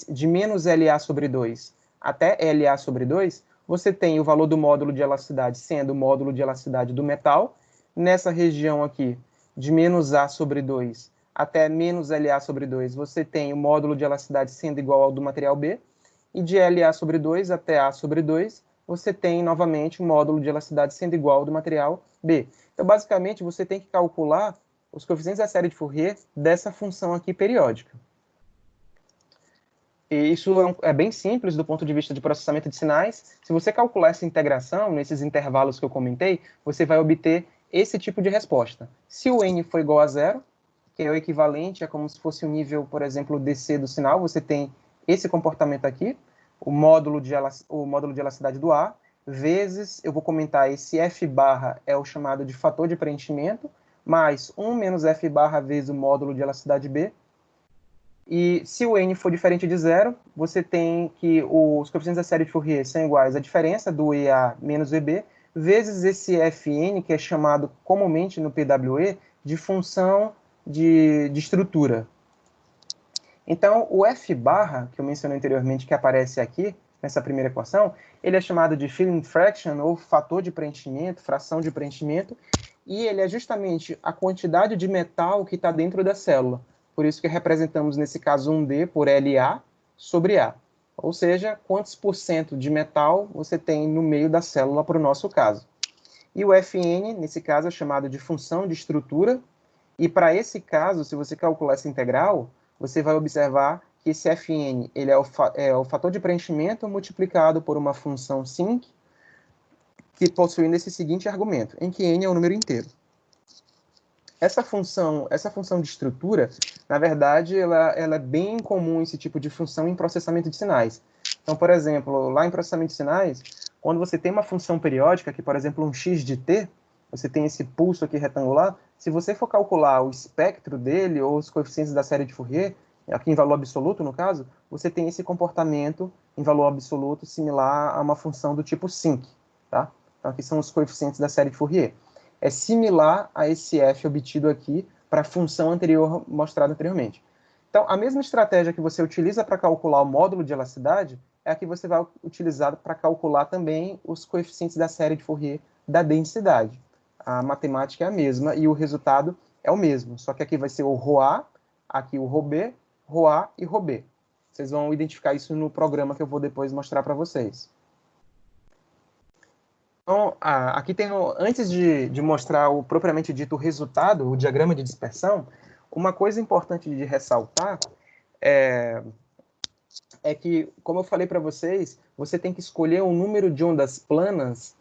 de menos LA sobre 2 até LA sobre 2, você tem o valor do módulo de elasticidade sendo o módulo de elasticidade do metal. Nessa região aqui, de menos A sobre 2 até menos LA sobre 2, você tem o módulo de elasticidade sendo igual ao do material B. E de LA sobre 2 até A sobre 2, você tem, novamente, o módulo de elasticidade sendo igual ao do material B. Então, basicamente, você tem que calcular os coeficientes da série de Fourier dessa função aqui periódica. E isso é bem simples do ponto de vista de processamento de sinais. Se você calcular essa integração, nesses intervalos que eu comentei, você vai obter esse tipo de resposta. Se o n for igual a 0, que é o equivalente a como se fosse o nível, por exemplo, DC do sinal. Você tem esse comportamento aqui, o módulo de elasticidade do A, vezes, eu vou comentar, esse F barra é o chamado de fator de preenchimento, mais 1 menos F barra vezes o módulo de elasticidade B. E se o N for diferente de zero, você tem que os coeficientes da série de Fourier são iguais à diferença do EA menos EB, vezes esse Fn, que é chamado comumente no PWE de função de estrutura. Então, o F barra, que eu mencionei anteriormente, que aparece aqui, nessa primeira equação, ele é chamado de filling fraction, ou fator de preenchimento, fração de preenchimento, e ele é justamente a quantidade de metal que está dentro da célula. Por isso que representamos, nesse caso, 1D por LA sobre A. Ou seja, quantos por cento de metal você tem no meio da célula, para o nosso caso. E o Fn, nesse caso, é chamado de função de estrutura, e para esse caso, se você calcular essa integral, você vai observar que esse Fn ele é o fator de preenchimento multiplicado por uma função sinc, que possuindo esse seguinte argumento, em que n é um número inteiro. Essa função de estrutura, na verdade, ela é bem comum, esse tipo de função, em processamento de sinais. Então, por exemplo, lá em processamento de sinais, quando você tem uma função periódica, que, por exemplo, um x de t, você tem esse pulso aqui retangular, se você for calcular o espectro dele, ou os coeficientes da série de Fourier, aqui em valor absoluto, no caso, você tem esse comportamento em valor absoluto similar a uma função do tipo sinc, tá? Então, aqui são os coeficientes da série de Fourier. É similar a esse f obtido aqui para a função anterior mostrada anteriormente. Então, a mesma estratégia que você utiliza para calcular o módulo de elasticidade é a que você vai utilizar para calcular também os coeficientes da série de Fourier da densidade. A matemática é a mesma e o resultado é o mesmo, só que aqui vai ser o ρA, aqui o ρB, ρA e ρB. Vocês vão identificar isso no programa que eu vou depois mostrar para vocês. Então, aqui tem, antes de mostrar o propriamente dito resultado, o diagrama de dispersão, uma coisa importante de ressaltar é que, como eu falei para vocês, você tem que escolher um número de ondas planas,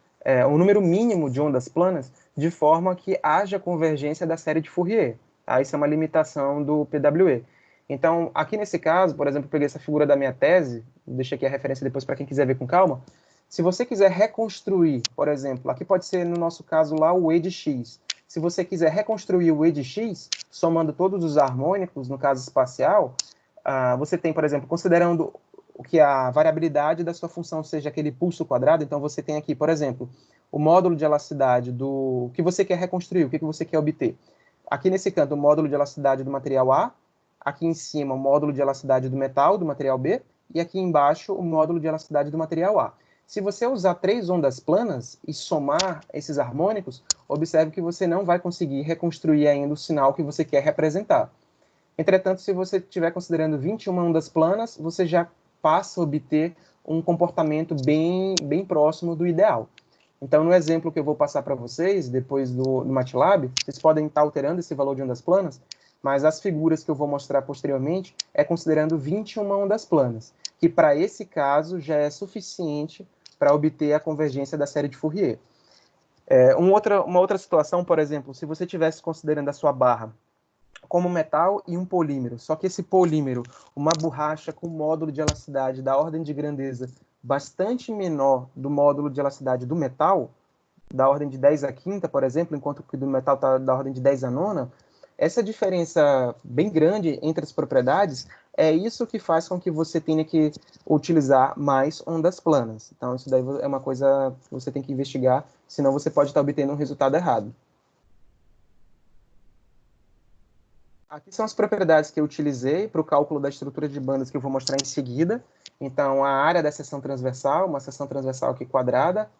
um número mínimo de ondas planas, de forma que haja convergência da série de Fourier. Tá? Isso é uma limitação do PWE. Então, aqui nesse caso, por exemplo, eu peguei essa figura da minha tese, deixei aqui a referência depois para quem quiser ver com calma. Se você quiser reconstruir, por exemplo, aqui pode ser, no nosso caso lá, o E de x. Se você quiser reconstruir o E de x, somando todos os harmônicos, no caso espacial, você tem, por exemplo, considerando que a variabilidade da sua função seja aquele pulso quadrado, então você tem aqui, por exemplo, o módulo de elasticidade do que você quer reconstruir, o que você quer obter. Aqui nesse canto, o módulo de elasticidade do material A, aqui em cima, o módulo de elasticidade do metal, do material B, e aqui embaixo, o módulo de elasticidade do material A. Se você usar 3 ondas planas e somar esses harmônicos, observe que você não vai conseguir reconstruir ainda o sinal que você quer representar. Entretanto, se você estiver considerando 21 ondas planas, você já passa a obter um comportamento bem próximo do ideal. Então, no exemplo que eu vou passar para vocês, depois do MATLAB, vocês podem estar alterando esse valor de ondas planas, mas as figuras que eu vou mostrar posteriormente é considerando 21 ondas planas, que para esse caso já é suficiente para obter a convergência da série de Fourier. Uma outra situação, por exemplo, se você estivesse considerando a sua barra como metal e um polímero, só que esse polímero, uma borracha com módulo de elasticidade da ordem de grandeza bastante menor do módulo de elasticidade do metal, da ordem de 10 a quinta, por exemplo, enquanto que do metal está da ordem de 10 a nona, essa diferença bem grande entre as propriedades é isso que faz com que você tenha que utilizar mais ondas planas. Então, isso daí é uma coisa que você tem que investigar, senão você pode estar obtendo um resultado errado. Aqui são as propriedades que eu utilizei para o cálculo da estrutura de bandas que eu vou mostrar em seguida. Então, a área da seção transversal, uma seção transversal aqui quadrada,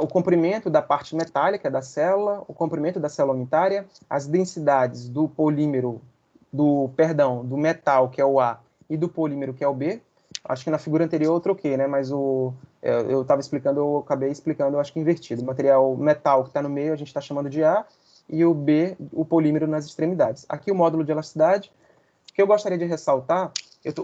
o comprimento da parte metálica da célula, o comprimento da célula unitária, as densidades do polímero, do metal, que é o A, e do polímero, que é o B. Acho que na figura anterior eu troquei, né? Mas eu estava explicando, eu acabei explicando, eu acho que invertido. O material metal que está no meio a gente está chamando de A, e o B, o polímero nas extremidades. Aqui o módulo de elasticidade, que eu gostaria de ressaltar,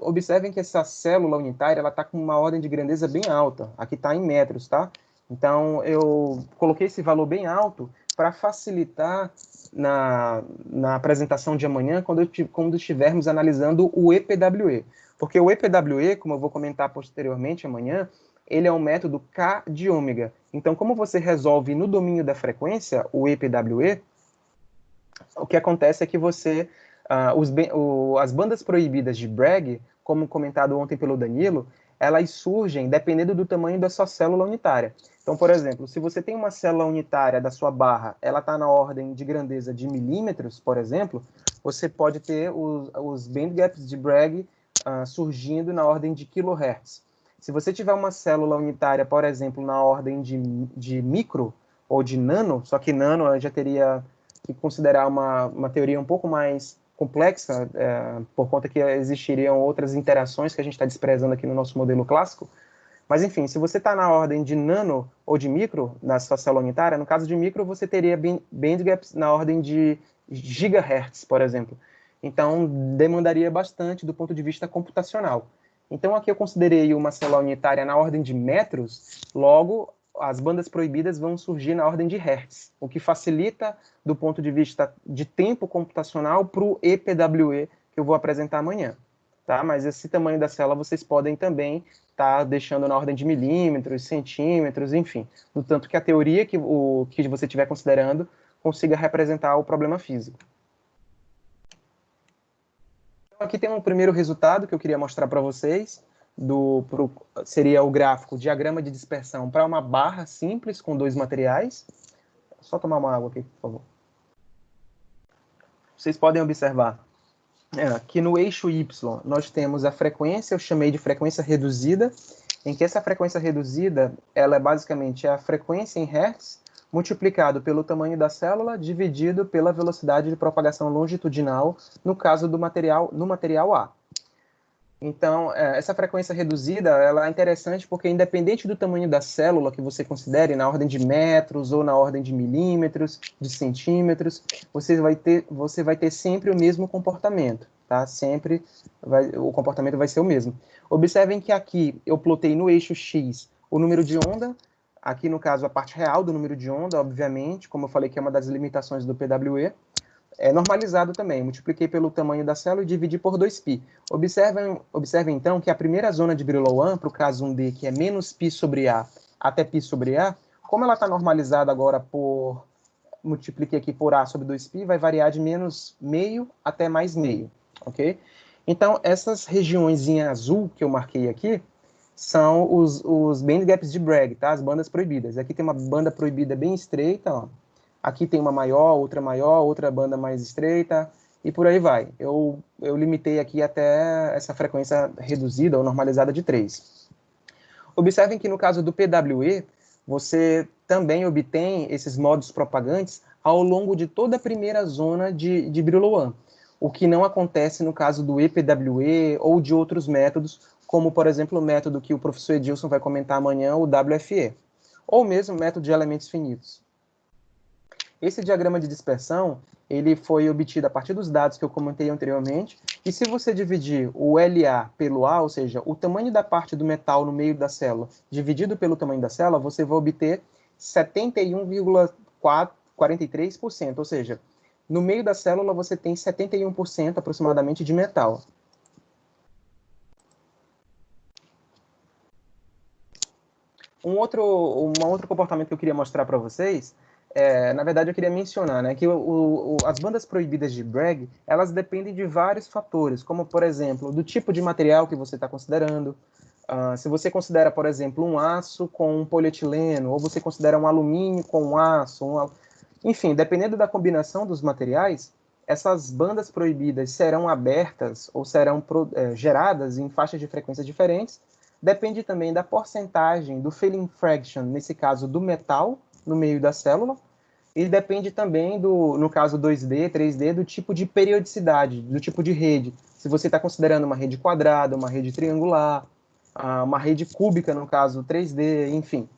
observem que essa célula unitária está com uma ordem de grandeza bem alta. Aqui está em metros, tá? Então, eu coloquei esse valor bem alto para facilitar na apresentação de amanhã, quando estivermos analisando o EPWE. Porque o EPWE, como eu vou comentar posteriormente amanhã, ele é um método K de ômega. Então, como você resolve no domínio da frequência, o EPWE, o que acontece é que você... as bandas proibidas de Bragg, como comentado ontem pelo Danilo, elas surgem dependendo do tamanho da sua célula unitária. Então, por exemplo, se você tem uma célula unitária da sua barra, ela está na ordem de grandeza de milímetros, por exemplo, você pode ter os band gaps de Bragg surgindo na ordem de kilohertz. Se você tiver uma célula unitária, por exemplo, na ordem de micro ou de nano, só que nano eu já teria que considerar uma teoria um pouco mais complexa, por conta que existiriam outras interações que a gente está desprezando aqui no nosso modelo clássico. Mas, enfim, se você está na ordem de nano ou de micro, na sua célula unitária, no caso de micro, você teria band gaps na ordem de gigahertz, por exemplo. Então, demandaria bastante do ponto de vista computacional. Então, aqui eu considerei uma célula unitária na ordem de metros, logo, as bandas proibidas vão surgir na ordem de hertz, o que facilita, do ponto de vista de tempo computacional, para o EPWE, que eu vou apresentar amanhã. Tá? Mas esse tamanho da célula vocês podem também estar deixando na ordem de milímetros, centímetros, enfim, no tanto que a teoria que você estiver considerando consiga representar o problema físico. Então, aqui tem um primeiro resultado que eu queria mostrar para vocês, seria o gráfico diagrama de dispersão para uma barra simples com dois materiais. Só tomar uma água aqui, por favor. Vocês podem observar que no eixo Y nós temos a frequência, eu chamei de frequência reduzida, em que essa frequência reduzida, ela é basicamente a frequência em hertz multiplicado pelo tamanho da célula dividido pela velocidade de propagação longitudinal, no caso do material, no material A. Então, essa frequência reduzida, ela é interessante porque independente do tamanho da célula que você considere, na ordem de metros ou na ordem de milímetros, de centímetros, você vai ter sempre o mesmo comportamento, tá? Sempre o comportamento vai ser o mesmo. Observem que aqui eu plotei no eixo X o número de onda, aqui no caso a parte real do número de onda, obviamente, como eu falei que é uma das limitações do PWE, é normalizado também. Multipliquei pelo tamanho da célula e dividi por 2π. Observem, então, que a primeira zona de Brillouin, para o caso 1D, que é menos π sobre A até π sobre A, como ela está normalizada agora por... Multipliquei aqui por A sobre 2π, vai variar de menos meio até mais meio, ok? Então, essas regiões em azul que eu marquei aqui são os band gaps de Bragg, tá? As bandas proibidas. Aqui tem uma banda proibida bem estreita, ó. Aqui tem uma maior, outra banda mais estreita, e por aí vai. Eu limitei aqui até essa frequência reduzida ou normalizada de 3. Observem que no caso do PWE, você também obtém esses modos propagantes ao longo de toda a primeira zona de Brillouin, o que não acontece no caso do EPWE ou de outros métodos, como, por exemplo, o método que o professor Edilson vai comentar amanhã, o WFE, ou mesmo o método de elementos finitos. Esse diagrama de dispersão, ele foi obtido a partir dos dados que eu comentei anteriormente, e se você dividir o LA pelo A, ou seja, o tamanho da parte do metal no meio da célula, dividido pelo tamanho da célula, você vai obter 71,43%, ou seja, no meio da célula você tem 71% aproximadamente de metal. Um outro comportamento que eu queria mostrar para vocês, na verdade eu queria mencionar, né, que as bandas proibidas de Bragg, elas dependem de vários fatores, como, por exemplo, do tipo de material que você está considerando. Se você considera, por exemplo, um aço com um polietileno, ou você considera um alumínio com um aço, enfim, dependendo da combinação dos materiais, essas bandas proibidas serão abertas ou serão geradas em faixas de frequência diferentes. Depende também da porcentagem do filling fraction, nesse caso do metal, no meio da célula, e depende também, no caso 2D, 3D, do tipo de periodicidade, do tipo de rede. Se você está considerando uma rede quadrada, uma rede triangular, uma rede cúbica, no caso 3D, enfim.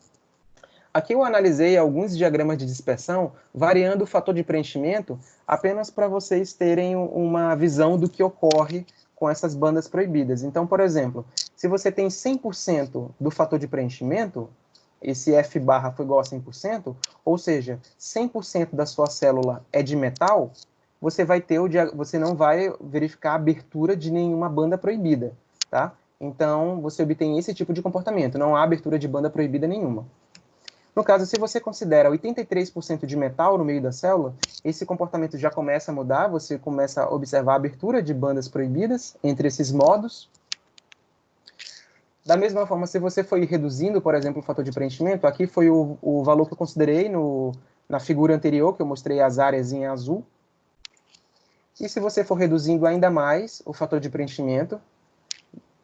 Aqui eu analisei alguns diagramas de dispersão, variando o fator de preenchimento, apenas para vocês terem uma visão do que ocorre com essas bandas proibidas. Então, por exemplo, se você tem 100% do fator de preenchimento, esse F barra for igual a 100%, ou seja, 100% da sua célula é de metal, você não vai verificar a abertura de nenhuma banda proibida, tá? Então, você obtém esse tipo de comportamento, não há abertura de banda proibida nenhuma. No caso, se você considera 83% de metal no meio da célula, esse comportamento já começa a mudar, você começa a observar a abertura de bandas proibidas entre esses modos. Da mesma forma, se você for reduzindo, por exemplo, o fator de preenchimento, aqui foi o valor que eu considerei na figura anterior, que eu mostrei as áreas em azul. E se você for reduzindo ainda mais o fator de preenchimento,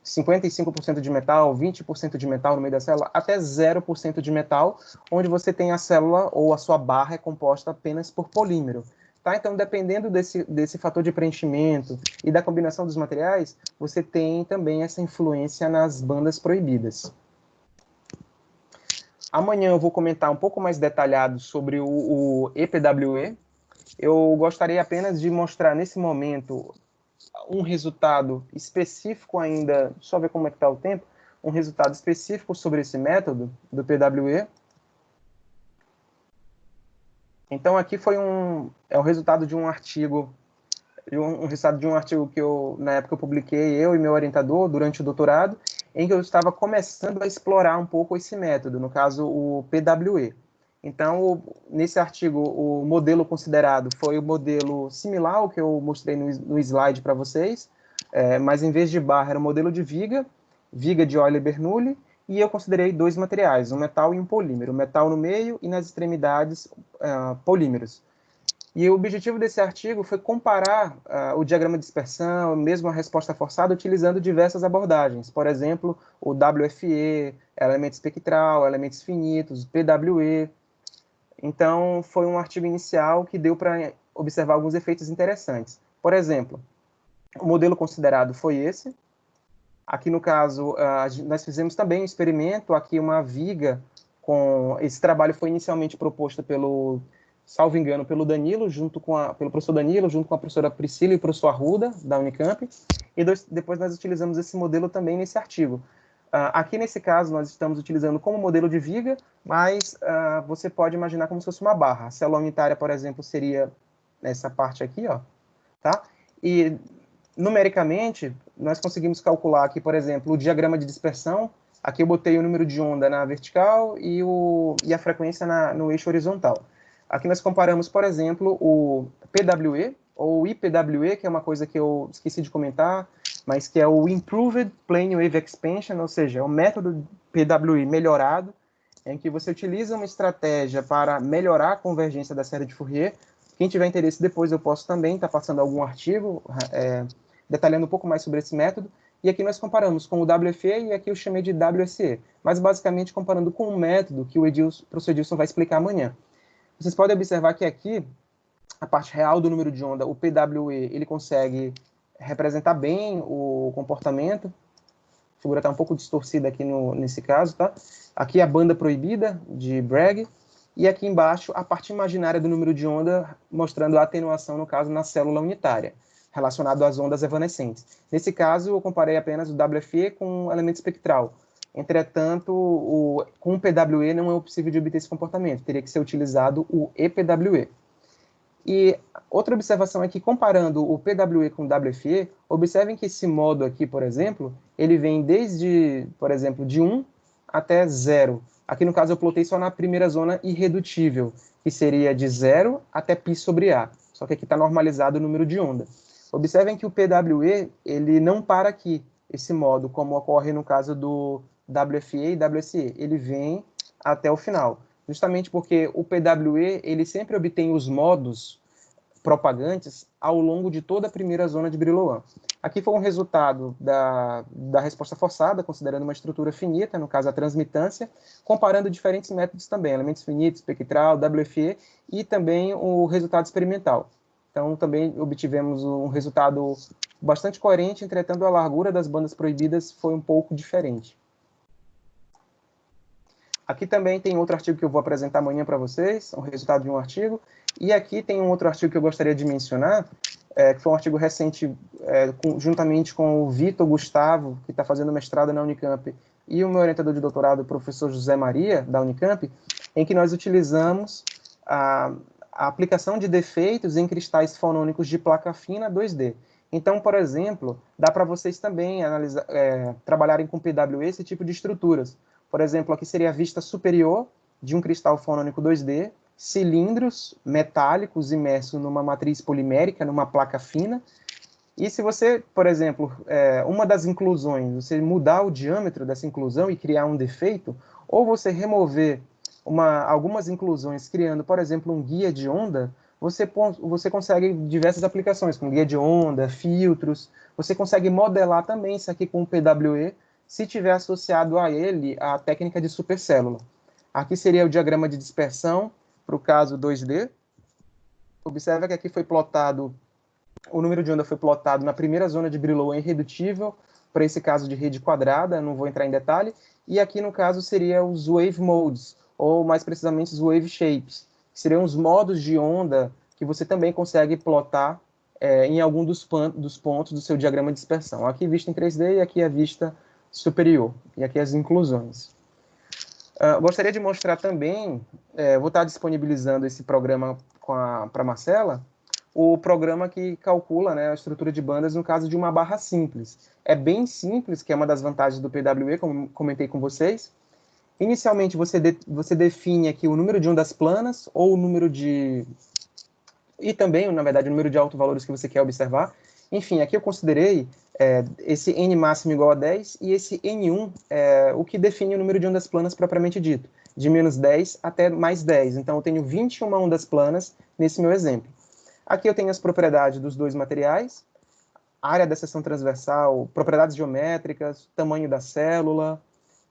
55% de metal, 20% de metal no meio da célula, até 0% de metal, onde você tem a célula ou a sua barra é composta apenas por polímero. Tá? Então, dependendo desse fator de preenchimento e da combinação dos materiais, você tem também essa influência nas bandas proibidas. Amanhã eu vou comentar um pouco mais detalhado sobre o EPWE. Eu gostaria apenas de mostrar nesse momento um resultado específico ainda, só ver como é que está o tempo, um resultado específico sobre esse método do PWE. Então aqui foi o resultado de um artigo, resultado de um artigo que na época eu publiquei, eu e meu orientador, durante o doutorado, em que eu estava começando a explorar um pouco esse método, no caso o PWE. Então, nesse artigo, o modelo considerado foi o modelo similar ao que eu mostrei no slide para vocês, mas em vez de barra era o modelo de viga de Euler-Bernoulli, e eu considerei dois materiais, um metal e um polímero, metal no meio e nas extremidades polímeros. E o objetivo desse artigo foi comparar o diagrama de dispersão, mesmo a resposta forçada, utilizando diversas abordagens. Por exemplo, o WFE, elemento espectral, elementos finitos, PWE. Então, foi um artigo inicial que deu para observar alguns efeitos interessantes. Por exemplo, o modelo considerado foi esse. Aqui, no caso, nós fizemos também um experimento, aqui uma viga com... Esse trabalho foi inicialmente proposto pelo, salvo engano, pelo Danilo, pelo professor Danilo, junto com a professora Priscila e o professor Arruda, da Unicamp, e depois nós utilizamos esse modelo também nesse artigo. Aqui, nesse caso, nós estamos utilizando como modelo de viga, mas você pode imaginar como se fosse uma barra. A célula unitária, por exemplo, seria essa parte aqui, ó, tá? E, numericamente, nós conseguimos calcular aqui, por exemplo, o diagrama de dispersão. Aqui eu botei o número de onda na vertical e a frequência no eixo horizontal. Aqui nós comparamos, por exemplo, o PWE, ou IPWE, que é uma coisa que eu esqueci de comentar, mas que é o Improved Plane Wave Expansion, ou seja, é o método PWE melhorado, em que você utiliza uma estratégia para melhorar a convergência da série de Fourier. Quem tiver interesse depois, eu posso também estar passando algum artigo detalhando um pouco mais sobre esse método. E aqui nós comparamos com o WFE e aqui eu chamei de WSE, mas basicamente comparando com o método que o professor Edilson vai explicar amanhã. Vocês podem observar que aqui, a parte real do número de onda, o PWE, ele consegue representar bem o comportamento. A figura está um pouco distorcida aqui nesse caso, tá? Aqui a banda proibida de Bragg, e aqui embaixo a parte imaginária do número de onda, mostrando a atenuação, no caso, na célula unitária, relacionado às ondas evanescentes. Nesse caso, eu comparei apenas o WFE com o elemento espectral. Entretanto, com o PWE não é possível de obter esse comportamento, teria que ser utilizado o EPWE. E outra observação é que, comparando o PWE com o WFE, observem que esse modo aqui, por exemplo, ele vem desde, por exemplo, de 1 até 0. Aqui, no caso, eu plotei só na primeira zona irredutível, que seria de 0 até π sobre A. Só que aqui está normalizado o número de onda. Observem que o PWE, ele não para aqui, esse modo, como ocorre no caso do WFE e WSE. Ele vem até o final. Justamente porque o PWE, ele sempre obtém os modos propagantes ao longo de toda a primeira zona de Brillouin. Aqui foi um resultado da resposta forçada, considerando uma estrutura finita, no caso a transmitância, comparando diferentes métodos também, elementos finitos, espectral, WFE, e também o resultado experimental. Então, também obtivemos um resultado bastante coerente, entretanto, a largura das bandas proibidas foi um pouco diferente. Aqui também tem outro artigo que eu vou apresentar amanhã para vocês, o resultado de um artigo. E aqui tem um outro artigo que eu gostaria de mencionar, que foi um artigo recente, juntamente com o Vitor Gustavo, que está fazendo mestrado na Unicamp, e o meu orientador de doutorado, o professor José Maria, da Unicamp, em que nós utilizamos a aplicação de defeitos em cristais fonônicos de placa fina 2D. Então, por exemplo, dá para vocês também trabalharem com PWE esse tipo de estruturas. Por exemplo, aqui seria a vista superior de um cristal fonônico 2D, cilindros metálicos imersos numa matriz polimérica, numa placa fina. E se você, por exemplo, uma das inclusões, você mudar o diâmetro dessa inclusão e criar um defeito, ou você remover algumas inclusões criando, por exemplo, um guia de onda, você consegue diversas aplicações, com guia de onda, filtros, você consegue modelar também isso aqui com o PWE, se tiver associado a ele a técnica de supercélula. Aqui seria o diagrama de dispersão para o caso 2D. Observa que aqui foi plotado, o número de onda foi plotado na primeira zona de Brillouin irredutível, para esse caso de rede quadrada, não vou entrar em detalhe, e aqui no caso seria os wave modes, ou mais precisamente os wave shapes, que seriam os modos de onda que você também consegue plotar em algum dos pontos do seu diagrama de dispersão. Aqui vista em 3D e aqui a vista superior, e aqui as inclusões. Gostaria de mostrar também, vou estar disponibilizando esse programa para a Marcela, o programa que calcula, né, a estrutura de bandas no caso de uma barra simples. É bem simples, que é uma das vantagens do PWE, como comentei com vocês. Inicialmente, você define aqui o número de ondas planas, ou o número de... e também, na verdade, o número de autovalores que você quer observar. Enfim, aqui eu considerei esse n máximo igual a 10, e esse n1 o que define o número de ondas planas propriamente dito, de menos 10 até mais 10. Então, eu tenho 21 ondas planas nesse meu exemplo. Aqui eu tenho as propriedades dos dois materiais, área da seção transversal, propriedades geométricas, tamanho da célula,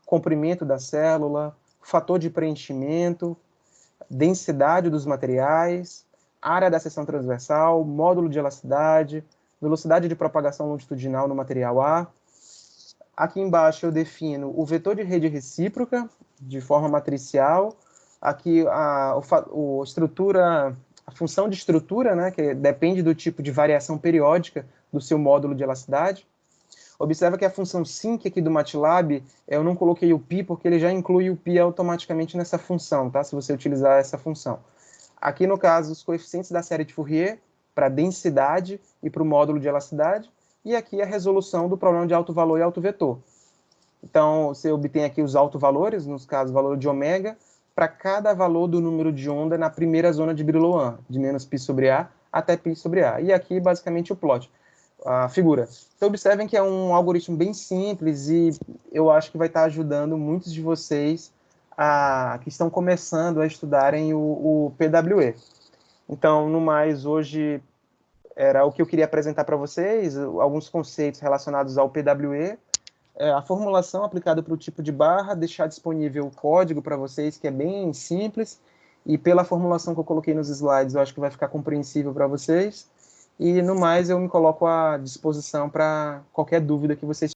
comprimento da célula, fator de preenchimento, densidade dos materiais, área da seção transversal, módulo de elasticidade, velocidade de propagação longitudinal no material A. Aqui embaixo eu defino o vetor de rede recíproca, de forma matricial. Aqui a função de estrutura, né, que depende do tipo de variação periódica do seu módulo de elasticidade. Observa que a função sinc aqui do MATLAB, eu não coloquei o π, porque ele já inclui o π automaticamente nessa função, tá? Se você utilizar essa função. Aqui, no caso, os coeficientes da série de Fourier, para densidade e para o módulo de elasticidade, e aqui a resolução do problema de alto valor e alto vetor. Então, você obtém aqui os autovalores, no caso, o valor de ômega, para cada valor do número de onda na primeira zona de Brillouin, de menos π sobre A até π sobre A. E aqui, basicamente, o plot, a figura. Então, observem que é um algoritmo bem simples e eu acho que vai estar ajudando muitos de vocês que estão começando a estudarem o PWE. Então, no mais, hoje era o que eu queria apresentar para vocês, alguns conceitos relacionados ao PWE, a formulação aplicada para o tipo de barra, deixar disponível o código para vocês, que é bem simples, e pela formulação que eu coloquei nos slides, eu acho que vai ficar compreensível para vocês. E, no mais, eu me coloco à disposição para qualquer dúvida que vocês